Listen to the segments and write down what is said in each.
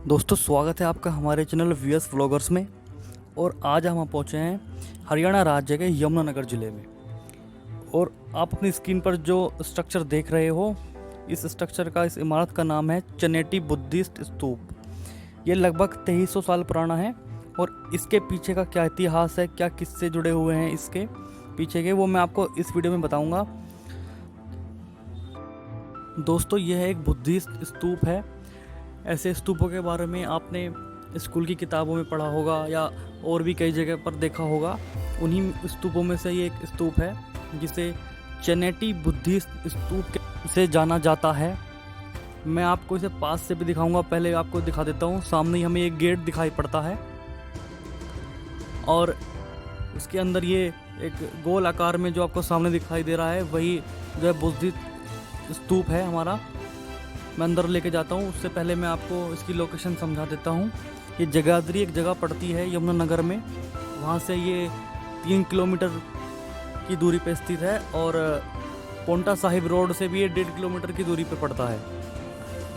दोस्तों स्वागत है आपका हमारे चैनल वीएस व्लॉगर्स में। और आज हम पहुंचे हैं हरियाणा राज्य के यमुनानगर ज़िले में। और आप अपनी स्क्रीन पर जो स्ट्रक्चर देख रहे हो, इस स्ट्रक्चर का, इस इमारत का नाम है चनेटी बुद्धिस्ट स्तूप। ये लगभग 2300 साल पुराना है। और इसके पीछे का क्या इतिहास है, क्या किससे जुड़े हुए हैं इसके पीछे के, वो मैं आपको इस वीडियो में बताऊँगा। दोस्तों यह एक बुद्धिस्ट स्तूप है। ऐसे स्तूपों के बारे में आपने स्कूल की किताबों में पढ़ा होगा या और भी कई जगह पर देखा होगा। उन्हीं स्तूपों में से ये एक स्तूप है जिसे चनेटी बुद्धिस्ट स्तूप से जाना जाता है। मैं आपको इसे पास से भी दिखाऊंगा, पहले आपको दिखा देता हूँ। सामने ही हमें एक गेट दिखाई पड़ता है और उसके अंदर ये एक गोल आकार में जो आपको सामने दिखाई दे रहा है, वही जो है बुद्धिस्ट स्तूप है हमारा। मैं अंदर लेके जाता हूँ। उससे पहले मैं आपको इसकी लोकेशन समझा देता हूँ। ये जगाधरी एक जगह पड़ती है यमुनानगर में, वहाँ से ये 3 किलोमीटर की दूरी पे स्थित है। और पोंटा साहिब रोड से भी ये 1.5 किलोमीटर की दूरी पे पड़ता है।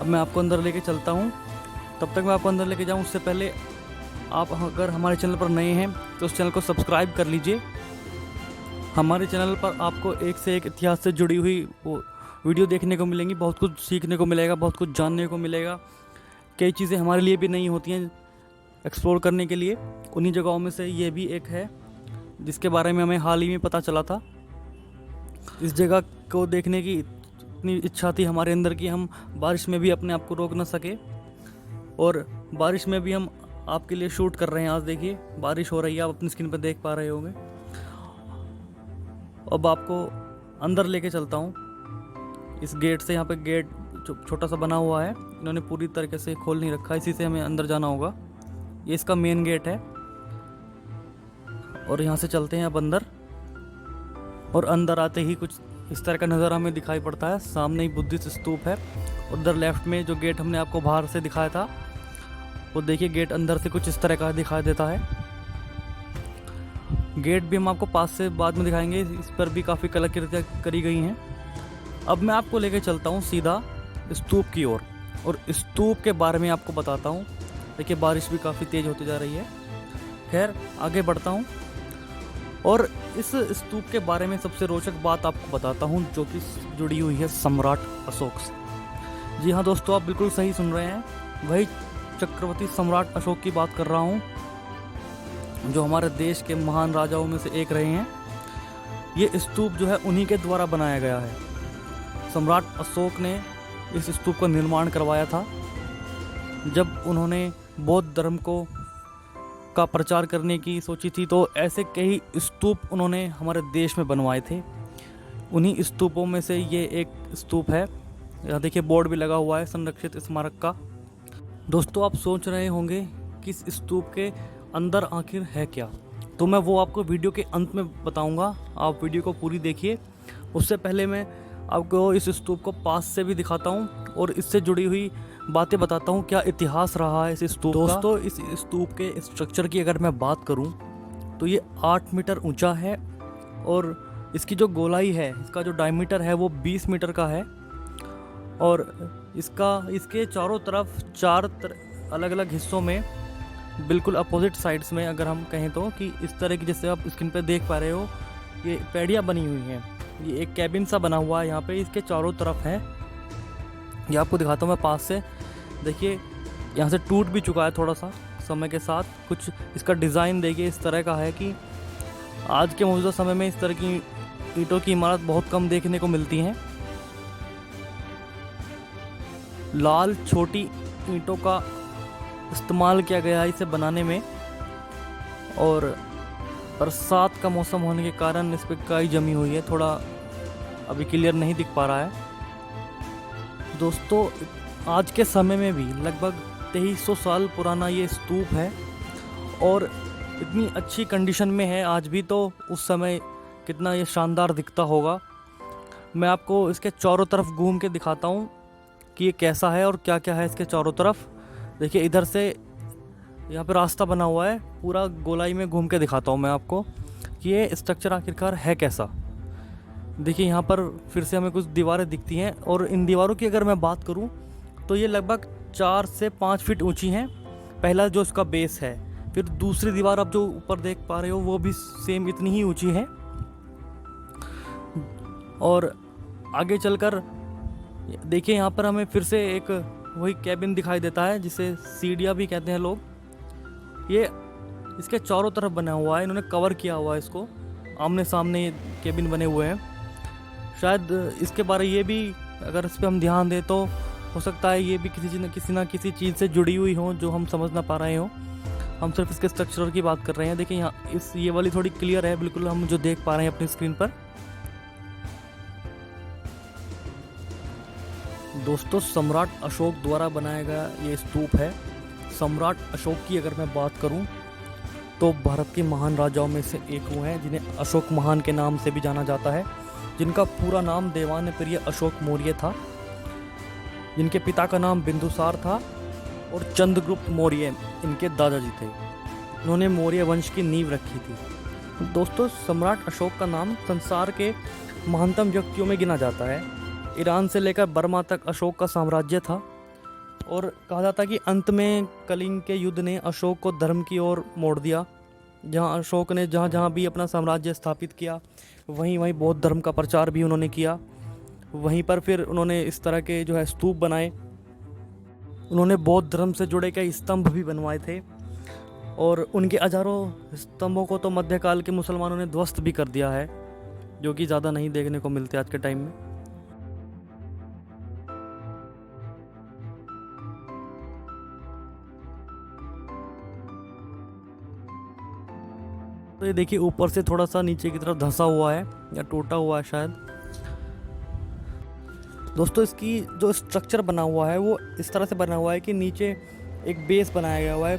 अब मैं आपको अंदर लेके चलता हूँ। तब तक मैं आपको अंदर लेके जाऊँ उससे पहले आप अगर हमारे चैनल पर नए हैं तो उस चैनल को सब्सक्राइब कर लीजिए। हमारे चैनल पर आपको एक से एक इतिहास से जुड़ी हुई वीडियो देखने को मिलेंगी, बहुत कुछ सीखने को मिलेगा, बहुत कुछ जानने को मिलेगा। कई चीज़ें हमारे लिए भी नहीं होती हैं एक्सप्लोर करने के लिए। उन्हीं जगहों में से ये भी एक है जिसके बारे में हमें हाल ही में पता चला था। इस जगह को देखने की इतनी इच्छा थी हमारे अंदर कि हम बारिश में भी अपने आप को रोक ना सके। और बारिश में भी हम आपके लिए शूट कर रहे हैं। आज देखिए बारिश हो रही है, आप अपनी स्क्रीन पर देख पा रहे होंगे। अब आपको अंदर लेके चलता हूँ इस गेट से। यहाँ पे गेट छोटा सा बना हुआ है, इन्होंने पूरी तरीके से खोल नहीं रखा, इसी से हमें अंदर जाना होगा। ये इसका मेन गेट है और यहाँ से चलते हैं अब अंदर। और अंदर आते ही कुछ इस तरह का नज़ारा हमें दिखाई पड़ता है। सामने ही बुद्धिस्ट स्तूप है। उधर लेफ्ट में जो गेट हमने आपको बाहर से दिखाया था, वो देखिए गेट अंदर से कुछ इस तरह का दिखाई देता है। गेट भी हम आपको पास से बाद में दिखाएंगे, इस पर भी काफ़ी कलाकृतियाँ करी गई हैं। अब मैं आपको लेके चलता हूँ सीधा स्तूप की ओर और स्तूप के बारे में आपको बताता हूँ। देखिए बारिश भी काफ़ी तेज़ होती जा रही है। खैर आगे बढ़ता हूँ और इस स्तूप के बारे में सबसे रोचक बात आपको बताता हूँ, जो कि जुड़ी हुई है सम्राट अशोक से। जी हाँ दोस्तों, आप बिल्कुल सही सुन रहे हैं, वही चक्रवर्ती सम्राट अशोक की बात कर रहा हूँ, जो हमारे देश के महान राजाओं में से एक रहे हैं। ये स्तूप जो है उन्हीं के द्वारा बनाया गया है। सम्राट अशोक ने इस स्तूप का निर्माण करवाया था जब उन्होंने बौद्ध धर्म का प्रचार करने की सोची थी। तो ऐसे कई स्तूप उन्होंने हमारे देश में बनवाए थे। उन्हीं स्तूपों में से ये एक स्तूप है। यहाँ देखिए बोर्ड भी लगा हुआ है संरक्षित स्मारक का। दोस्तों आप सोच रहे होंगे कि इस स्तूप के अंदर आखिर है क्या, तो मैं वो आपको वीडियो के अंत में बताऊंगा। आप वीडियो को पूरी देखिए। उससे पहले मैं आपको इस स्तूप को पास से भी दिखाता हूँ और इससे जुड़ी हुई बातें बताता हूँ, क्या इतिहास रहा है इस स्तूप का। दोस्तों इस स्तूप के स्ट्रक्चर की अगर मैं बात करूँ तो ये 8 मीटर ऊंचा है और इसकी जो गोलाई है, इसका जो डायमीटर है वो 20 मीटर का है। और इसके चारों तरफ 4 अलग अलग हिस्सों में, बिल्कुल अपोजिट साइड्स में अगर हम कहें तो, कि इस तरह की, जैसे आप स्क्रीन पर देख पा रहे हो, ये पैड़ियाँ बनी हुई हैं। ये एक कैबिन सा बना हुआ है यहाँ पे, इसके चारों तरफ है। ये आपको दिखाता हूँ मैं पास से। देखिए यहाँ से टूट भी चुका है थोड़ा सा समय के साथ। कुछ इसका डिज़ाइन देखिए इस तरह का है कि आज के मौजूदा समय में इस तरह की ईंटों की इमारत बहुत कम देखने को मिलती हैं। लाल छोटी ईंटों का इस्तेमाल किया गया है इसे बनाने में। और बरसात का मौसम होने के कारण इस पर काई जमी हुई है, थोड़ा अभी क्लियर नहीं दिख पा रहा है। दोस्तों आज के समय में भी लगभग 2300 साल पुराना ये स्तूप है और इतनी अच्छी कंडीशन में है आज भी, तो उस समय कितना ये शानदार दिखता होगा। मैं आपको इसके चारों तरफ घूम के दिखाता हूँ कि ये कैसा है और क्या क्या है इसके चारों तरफ। देखिए इधर से यहाँ पे रास्ता बना हुआ है, पूरा गोलाई में घूम के दिखाता हूँ मैं आपको कि ये स्ट्रक्चर आखिरकार है कैसा। देखिए यहाँ पर फिर से हमें कुछ दीवारें दिखती हैं और इन दीवारों की अगर मैं बात करूँ तो ये लगभग 4 से 5 फीट ऊंची हैं। पहला जो इसका बेस है, फिर दूसरी दीवार आप जो ऊपर देख पा रहे हो वो भी सेम इतनी ही ऊंची है। और आगे चलकर देखिए यहाँ पर हमें फिर से एक वही कैबिन दिखाई देता है जिसे सीढ़ियाँ भी कहते हैं लोग। ये इसके चारों तरफ बना हुआ है, इन्होंने कवर किया हुआ है इसको, आमने सामने ये केबिन बने हुए हैं। शायद इसके बारे ये भी अगर इस पर हम ध्यान दें तो हो सकता है ये भी किसी ना किसी चीज़ से जुड़ी हुई हो जो हम समझ ना पा रहे हो। हम सिर्फ इसके स्ट्रक्चर की बात कर रहे हैं। देखिए यहाँ ये वाली थोड़ी क्लियर है, बिल्कुल हम जो देख पा रहे हैं अपनी स्क्रीन पर। दोस्तों, सम्राट अशोक द्वारा बनाया गया ये स्तूप है। सम्राट अशोक की अगर मैं बात करूं तो भारत के महान राजाओं में से एक वो हैं जिन्हें अशोक महान के नाम से भी जाना जाता है, जिनका पूरा नाम देवानप्रिय अशोक मौर्य था, जिनके पिता का नाम बिंदुसार था और चंद्रगुप्त मौर्य इनके दादाजी थे। उन्होंने मौर्य वंश की नींव रखी थी। दोस्तों, सम्राट अशोक का नाम संसार के महानतम व्यक्तियों में गिना जाता है। ईरान से लेकर बर्मा तक अशोक का साम्राज्य था और कहा जाता है कि अंत में कलिंग के युद्ध ने अशोक को धर्म की ओर मोड़ दिया। जहाँ अशोक ने जहाँ जहाँ भी अपना साम्राज्य स्थापित किया वहीं वहीं बौद्ध धर्म का प्रचार भी उन्होंने किया। वहीं पर फिर उन्होंने इस तरह के जो है स्तूप बनाए। उन्होंने बौद्ध धर्म से जुड़े कई स्तंभ भी बनवाए थे और उनके हजारों स्तंभों को तो मध्यकाल के मुसलमानों ने ध्वस्त भी कर दिया है, जो कि ज़्यादा नहीं देखने को मिलते आज के टाइम में। तो ये देखिए ऊपर से थोड़ा सा नीचे की तरफ धंसा हुआ है या टूटा हुआ है शायद। दोस्तों, इसकी जो स्ट्रक्चर बना हुआ है वो इस तरह से बना हुआ है कि नीचे एक बेस बनाया गया हुआ है,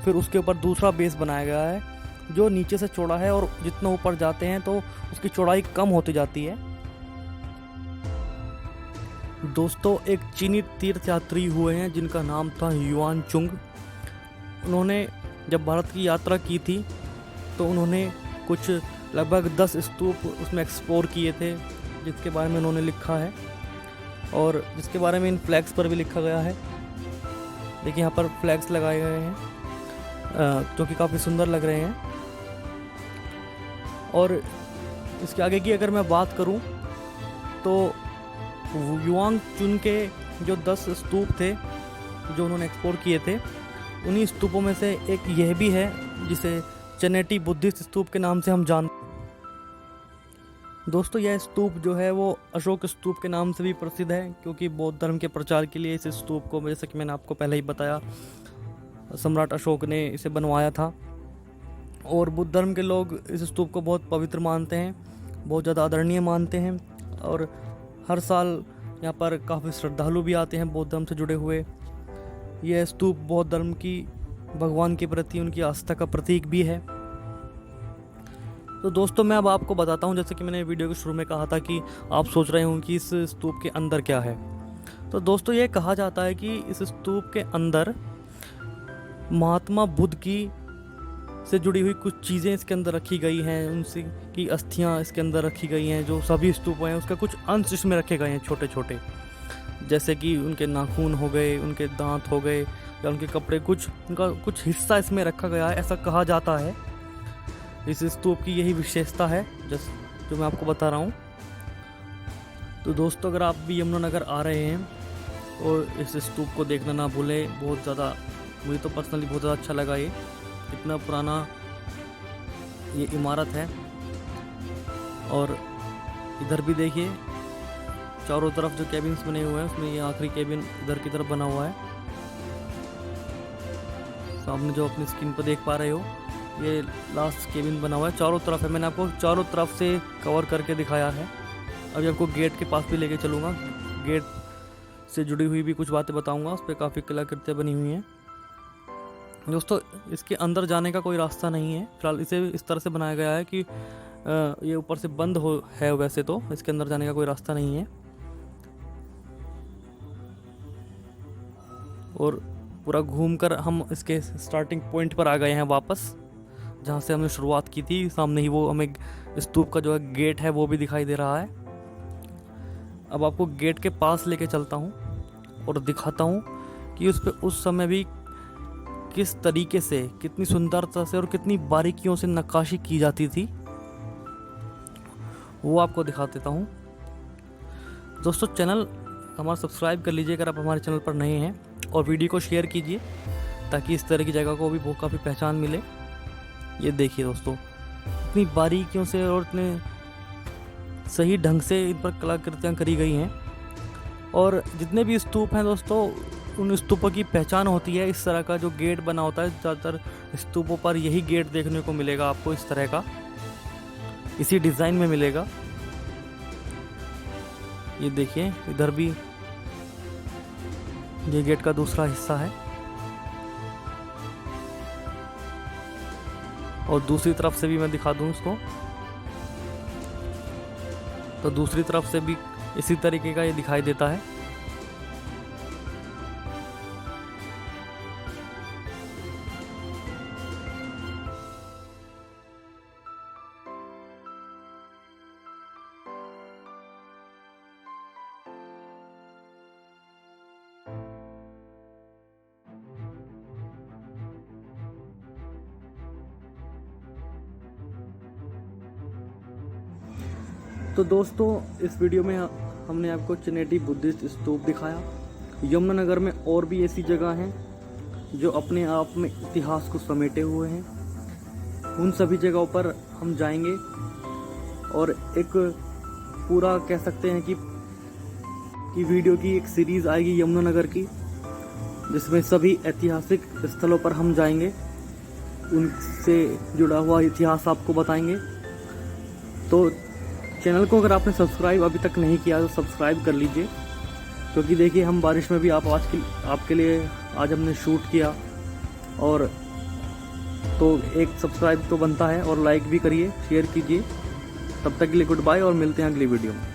फिर उसके ऊपर दूसरा बेस बनाया गया है जो नीचे से चौड़ा है और जितना ऊपर जाते हैं तो उसकी चौड़ाई कम होती जाती है। दोस्तों, एक चीनी तीर्थयात्री हुए हैं जिनका नाम था युआन चुंग। उन्होंने जब भारत की यात्रा की थी तो उन्होंने कुछ लगभग 10 स्तूप उसमें एक्सप्लोर किए थे, जिसके बारे में उन्होंने लिखा है और जिसके बारे में इन फ्लैग्स पर भी लिखा गया है। देखिए यहाँ पर फ्लैग्स लगाए गए हैं जो कि काफ़ी सुंदर लग रहे हैं। और इसके आगे की अगर मैं बात करूं तो युआन चुन के जो 10 स्तूप थे जो उन्होंने एक्सप्लोर किए थे, उन्हीं स्तूपों में से एक यह भी है जिसे चनेटी बुद्धिस्ट स्तूप के नाम से हम जानते हैं। दोस्तों, यह स्तूप जो है वो अशोक स्तूप के नाम से भी प्रसिद्ध है क्योंकि बौद्ध धर्म के प्रचार के लिए इस स्तूप को, जैसे कि मैंने आपको पहले ही बताया, सम्राट अशोक ने इसे बनवाया था। और बुद्ध धर्म के लोग इस स्तूप को बहुत पवित्र मानते हैं, बहुत ज़्यादा आदरणीय मानते हैं और हर साल यहाँ पर काफ़ी श्रद्धालु भी आते हैं बौद्ध धर्म से जुड़े हुए। यह स्तूप बौद्ध धर्म की भगवान के प्रति उनकी आस्था का प्रतीक भी है। तो दोस्तों, मैं अब आपको बताता हूँ, जैसे कि मैंने वीडियो के शुरू में कहा था कि आप सोच रहे हों कि इस स्तूप के अंदर क्या है। तो दोस्तों, ये कहा जाता है कि इस स्तूप के अंदर महात्मा बुद्ध की से जुड़ी हुई कुछ चीज़ें इसके अंदर रखी गई हैं, उनसे की अस्थियाँ इसके अंदर रखी गई हैं। जो सभी स्तूप हैं उसका कुछ अंश इसमें रखे गए हैं छोटे छोटे, जैसे कि उनके नाखून हो गए, उनके दांत हो गए या उनके कपड़े, उनका कुछ हिस्सा इसमें रखा गया है, ऐसा कहा जाता है। इस स्तूप की यही विशेषता है जो मैं आपको बता रहा हूँ। तो दोस्तों, अगर आप भी यमुनानगर आ रहे हैं और इस स्तूप को देखना ना भूलें। बहुत ज़्यादा, मुझे तो पर्सनली बहुत ज़्यादा अच्छा लगा। ये इतना पुराना ये इमारत है। और इधर भी देखिए चारों तरफ जो केबिन्स बने हुए हैं उसमें ये आखिरी केबिन इधर की तरफ बना हुआ है। सामने जो अपनी स्क्रीन पर देख पा रहे हो ये लास्ट केबिन बना हुआ है, चारों तरफ है। मैंने आपको चारों तरफ से कवर करके दिखाया है। अभी आपको गेट के पास भी लेके चलूँगा, गेट से जुड़ी हुई भी कुछ बातें बताऊँगा, उस पर काफ़ी कलाकृतियाँ बनी हुई हैं। दोस्तों, इसके अंदर जाने का कोई रास्ता नहीं है फिलहाल। इसे इस तरह से बनाया गया है कि ये ऊपर से बंद है, वैसे तो इसके अंदर जाने का कोई रास्ता नहीं है। और पूरा घूमकर हम इसके स्टार्टिंग पॉइंट पर आ गए हैं वापस, जहाँ से हमने शुरुआत की थी। सामने ही वो हमें स्तूप का जो है गेट है वो भी दिखाई दे रहा है। अब आपको गेट के पास लेके चलता हूँ और दिखाता हूँ कि उस पे उस समय भी किस तरीके से, कितनी सुंदरता से और कितनी बारीकियों से नक्काशी की जाती थी, वो आपको दिखा देता हूँ। दोस्तों चैनल हमारा सब्सक्राइब कर लीजिए अगर आप हमारे चैनल पर नए हैं, और वीडियो को शेयर कीजिए ताकि इस तरह की जगह को भी बहुत काफ़ी पहचान मिले। ये देखिए दोस्तों, इतनी बारीकियों से और इतने सही ढंग से इन पर कलाकृतियाँ करी गई हैं। और जितने भी स्तूप हैं दोस्तों, उन स्तूपों की पहचान होती है इस तरह का जो गेट बना होता है। ज़्यादातर स्तूपों पर यही गेट देखने को मिलेगा आपको, इस तरह का, इसी डिज़ाइन में मिलेगा। ये देखिए इधर भी ये गेट का दूसरा हिस्सा है, और दूसरी तरफ से भी मैं दिखा दूं उसको, तो दूसरी तरफ से भी इसी तरीके का ये दिखाई देता है। तो दोस्तों इस वीडियो में हमने आपको चनेटी बुद्धिस्ट स्तूप दिखाया। यमुनानगर में और भी ऐसी जगह हैं जो अपने आप में इतिहास को समेटे हुए हैं। उन सभी जगहों पर हम जाएंगे और एक पूरा कह सकते हैं कि वीडियो की एक सीरीज़ आएगी यमुनानगर की, जिसमें सभी ऐतिहासिक स्थलों पर हम जाएंगे, उनसे जुड़ा हुआ इतिहास आपको बताएंगे। तो चैनल को अगर आपने सब्सक्राइब अभी तक नहीं किया तो सब्सक्राइब कर लीजिए, क्योंकि देखिए हम बारिश में भी आपके लिए आज हमने शूट किया, और तो एक सब्सक्राइब तो बनता है, और लाइक भी करिए, शेयर कीजिए। तब तक के लिए गुड बाय, और मिलते हैं अगली वीडियो में।